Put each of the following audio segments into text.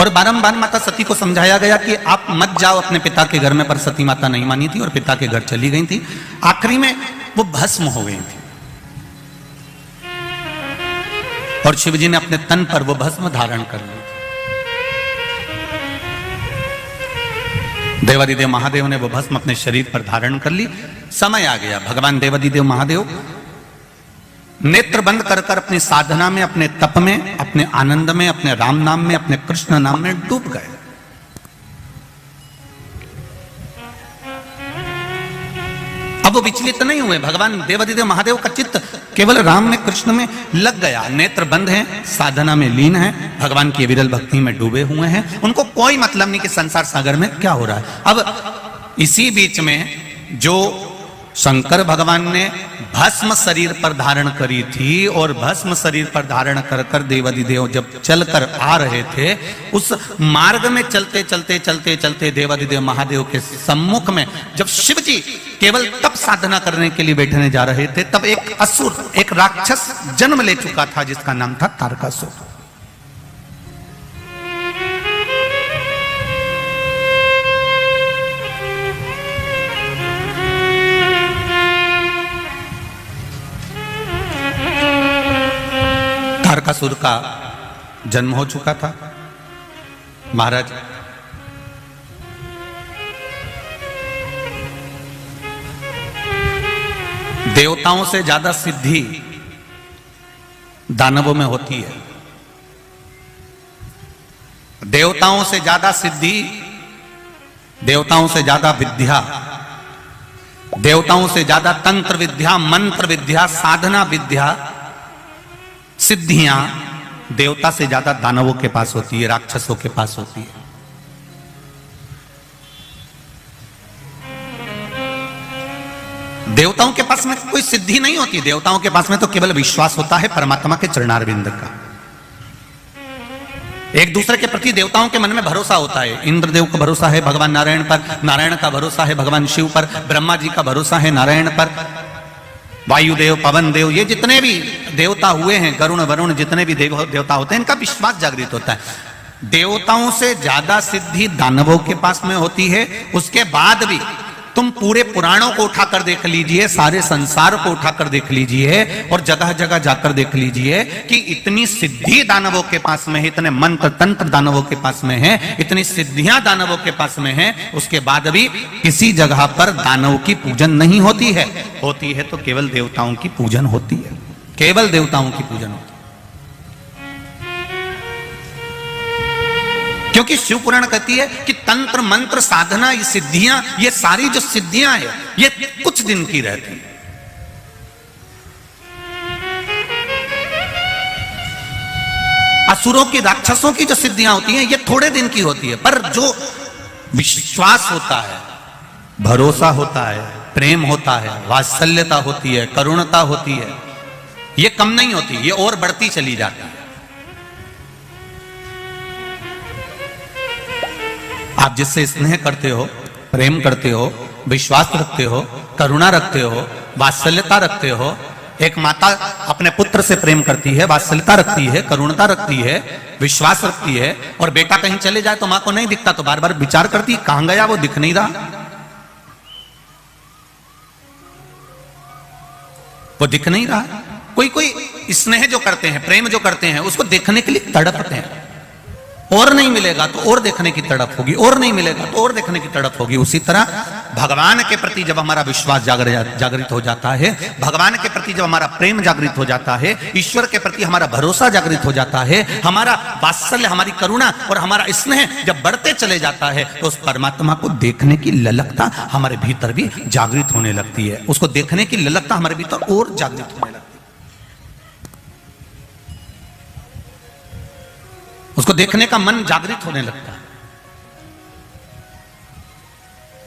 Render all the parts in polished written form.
और बारंबार माता सती को समझाया गया कि आप मत जाओ अपने पिता के घर में, पर सती माता नहीं मानी थी और पिता के घर चली गई थी। आखिरी में वो भस्म हो गई थी और शिवजी ने अपने तन पर वो भस्म धारण कर ली। देवादिदेव महादेव ने वो भस्म अपने शरीर पर धारण कर ली। समय आ गया, भगवान देवादिदेव महादेव नेत्र बंद कर कर अपनी साधना में, अपने तप में, अपने आनंद में, अपने राम नाम में, अपने कृष्ण नाम में डूब गए। अब वो विचलित नहीं हुए। भगवान देवादिदेव महादेव का चित्त केवल राम में, कृष्ण में लग गया। नेत्र बंद हैं, साधना में लीन हैं, भगवान की विरल भक्ति में डूबे हुए हैं। उनको कोई मतलब नहीं कि संसार सागर में क्या हो रहा है। अब इसी बीच में जो शंकर भगवान ने भस्म शरीर पर धारण करी थी और भस्म शरीर पर धारण कर कर देवादिदेव जब चलकर आ रहे थे, उस मार्ग में चलते चलते चलते चलते देवादिदेव महादेव के सम्मुख में जब शिव जी केवल तप साधना करने के लिए बैठने जा रहे थे, तब एक असुर, एक राक्षस जन्म ले चुका था जिसका नाम था तारकासुर। तारकासुर का जन्म हो चुका था। महाराज देवताओं से ज्यादा सिद्धि दानवों में होती है। देवताओं से ज्यादा सिद्धि, देवताओं से ज्यादा विद्या, देवताओं से ज्यादा तंत्र विद्या, मंत्र विद्या, साधना विद्या, सिद्धियां देवता से ज्यादा दानवों के पास होती है, राक्षसों के पास होती है। देवताओं के पास में कोई सिद्धि नहीं होती। देवताओं के पास में तो केवल विश्वास होता है परमात्मा के चरणारविंद का। एक दूसरे के प्रति देवताओं के मन में भरोसा होता है। इंद्रदेव का भरोसा है भगवान नारायण पर, नारायण का भरोसा है भगवान शिव पर, ब्रह्मा जी का भरोसा है नारायण पर, वायुदेव, पवन देव, ये जितने भी देवता हुए हैं, गरुण वरुण, जितने भी देवता होते हैं, इनका विश्वास जागृत होता है। देवताओं से ज्यादा सिद्धि दानवों के पास में होती है। उसके बाद भी तुम पूरे पुराणों को उठाकर देख लीजिए, सारे संसार को उठाकर देख लीजिए और जगह जगह जाकर देख लीजिए कि इतनी सिद्धि दानवों के पास में है, इतने मंत्र तंत्र दानवों के पास में है, इतनी सिद्धियां दानवों के पास में है, उसके बाद भी किसी जगह पर दानव की पूजन नहीं होती है। होती है तो केवल देवताओं की पूजन होती है, केवल देवताओं की पूजन होती है। क्योंकि शिव पुराण कहती है कि तंत्र मंत्र साधना, ये सिद्धियां, ये सारी जो सिद्धियां है, ये कुछ दिन की रहती है। असुरों की, राक्षसों की जो सिद्धियां होती हैं, ये थोड़े दिन की होती है। पर जो विश्वास होता है, भरोसा होता है, प्रेम होता है, वात्सल्यता होती है, करुणता होती है, ये कम नहीं होती, ये और बढ़ती चली जाती है। आप जिससे स्नेह करते हो, प्रेम करते हो, विश्वास रखते हो, करुणा रखते हो, वात्सल्यता रखते हो। एक माता अपने पुत्र से प्रेम करती है, वात्सल्यता रखती है, करुणता रखती है, विश्वास रखती है, और बेटा कहीं चले जाए तो मां को नहीं दिखता तो बार बार विचार करती है कहां गया, वो दिख नहीं रहा, वो दिख नहीं रहा। कोई कोई स्नेह जो करते हैं, प्रेम जो करते हैं, उसको देखने के लिए तड़पते हैं। और नहीं मिलेगा तो और देखने की तड़प होगी, और नहीं मिलेगा तो और देखने की तड़प होगी। उसी तरह भगवान के प्रति जब हमारा विश्वास जागृत हो जाता है, भगवान के प्रति जब हमारा प्रेम जागृत हो जाता है, ईश्वर के प्रति हमारा भरोसा जागृत हो जाता है, हमारा वात्सल्य, हमारी करुणा और हमारा स्नेह जब बढ़ते चले जाता है, तो उस परमात्मा को देखने की ललकता हमारे भीतर भी जागृत होने लगती है। उसको देखने की ललकता हमारे भीतर और जागृत होने लगती है। उसको देखने का मन जागृत होने लगता है।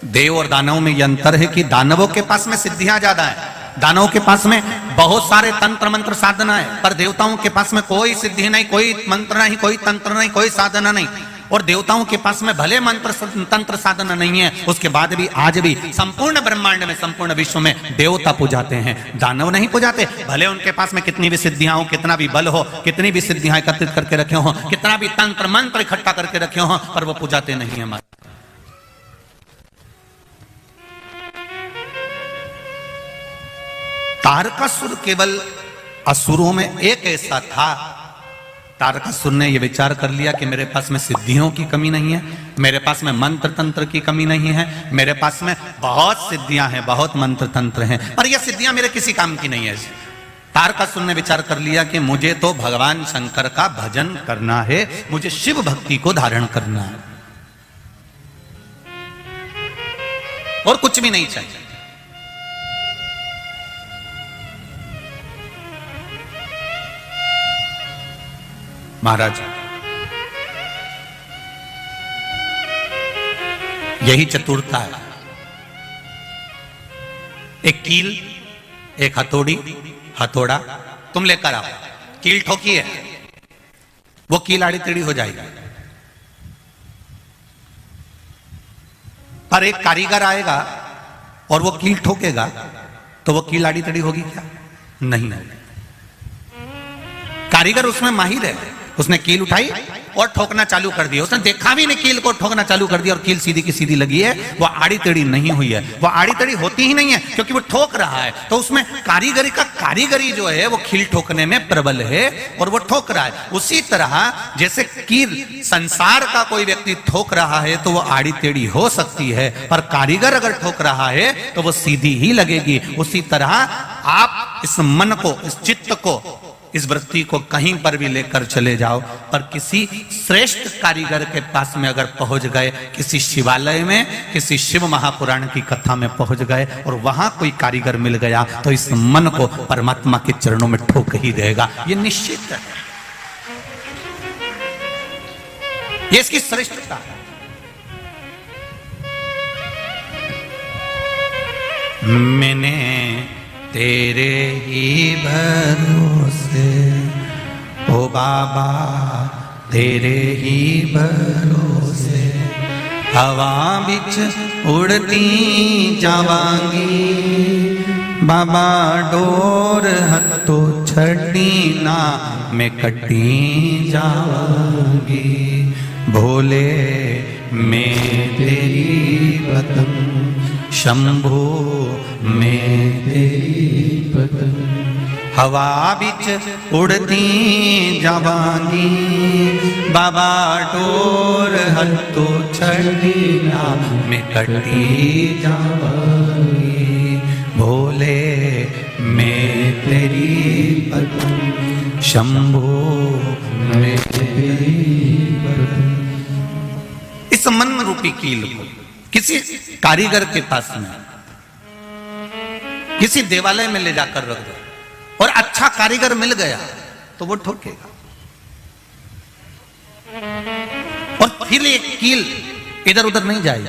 देव और दानव में यह अंतर है कि दानवों के पास में सिद्धियां ज्यादा है, दानवों के पास में बहुत सारे तंत्र मंत्र साधना है, पर देवताओं के पास में कोई सिद्धि नहीं, कोई मंत्र नहीं, कोई तंत्र नहीं, कोई साधना नहीं। और देवताओं के पास में भले मंत्र तंत्र साधन नहीं है, उसके बाद भी आज भी संपूर्ण ब्रह्मांड में, संपूर्ण विश्व में देवता पूजाते हैं, दानव नहीं पूजाते। भले उनके पास में कितनी भी सिद्धियां हो, कितना भी बल हो, कितनी भी सिद्धियां एकत्रित करके रखे हो, कितना भी तंत्र मंत्र इकट्ठा करके रखे हो, पर वो पूजाते नहीं है। तारकासुर केवल असुरों में एक ऐसा था, तारकासुर ने यह विचार कर लिया कि मेरे पास में सिद्धियों की कमी नहीं है, मेरे पास में मंत्र तंत्र की कमी नहीं है, मेरे पास में बहुत सिद्धियां हैं, बहुत मंत्र तंत्र हैं, पर यह सिद्धियां मेरे किसी काम की नहीं है। तारकासुर ने विचार कर लिया कि मुझे तो भगवान शंकर का भजन करना है, मुझे शिव भक्ति को धारण करना है, और कुछ भी नहीं चाहिए। महाराज, यही चतुरता है। एक कील, एक हथौड़ी, हथौड़ा तुम लेकर आओ, कील ठोकी है, वो कील आड़ी टेढ़ी हो जाएगी, पर एक कारीगर आएगा और वो कील ठोकेगा तो वो कील आड़ी टेढ़ी होगी क्या? नहीं। कारीगर उसमें माहिर है, उसने कील उठाई और ठोकना चालू कर दिया, उसने देखा भी नहीं, कील को ठोकना चालू कर दिया और कील सीधी की सीधी लगी है, वो आड़ी टेढ़ी नहीं हुई है, वो आड़ी टेढ़ी होती ही नहीं है क्योंकि वो ठोक रहा है। तो उसमें कारीगरी जो है वो कील ठोकने में प्रबल है और वो ठोक रहा है। उसी तरह जैसे कील संसार का कोई व्यक्ति ठोक रहा है तो वो आड़ी टेढ़ी हो सकती है, पर कारीगर अगर ठोक रहा है तो वो सीधी ही लगेगी। उसी तरह आप इस मन को, इस चित्त को, इस वृत्ति को कहीं पर भी लेकर चले जाओ, पर किसी श्रेष्ठ कारीगर के पास में अगर पहुंच गए, किसी शिवालय में, किसी शिव महापुराण की कथा में पहुंच गए और वहां कोई कारीगर मिल गया तो इस मन को परमात्मा के चरणों में ठोक ही देगा, ये निश्चित है, ये इसकी श्रेष्ठता है। मैंने तेरे ही भरोसे, ओ बाबा तेरे ही भरोसे, हवा बिच उड़ती जावांगी, बाबा डोर हथो छड़ी ना मैं कटी जावांगी, भोले मैं तेरी पतंग, शंभो मैं तेरी पतंग, हवा बिच उड़ती जावांगी, बाबा डोर हथो छड़ी ना मैं कटी जावांगी, भोले मैं तेरी पतंग, शंभो मैं तेरी पतंग। इस मन रूपी कील को किसी कारीगर के पास में, किसी देवालय में ले जाकर रख दो और अच्छा कारीगर मिल गया तो वो ठोकेगा, और फिर ये कील इधर उधर नहीं जाएगा।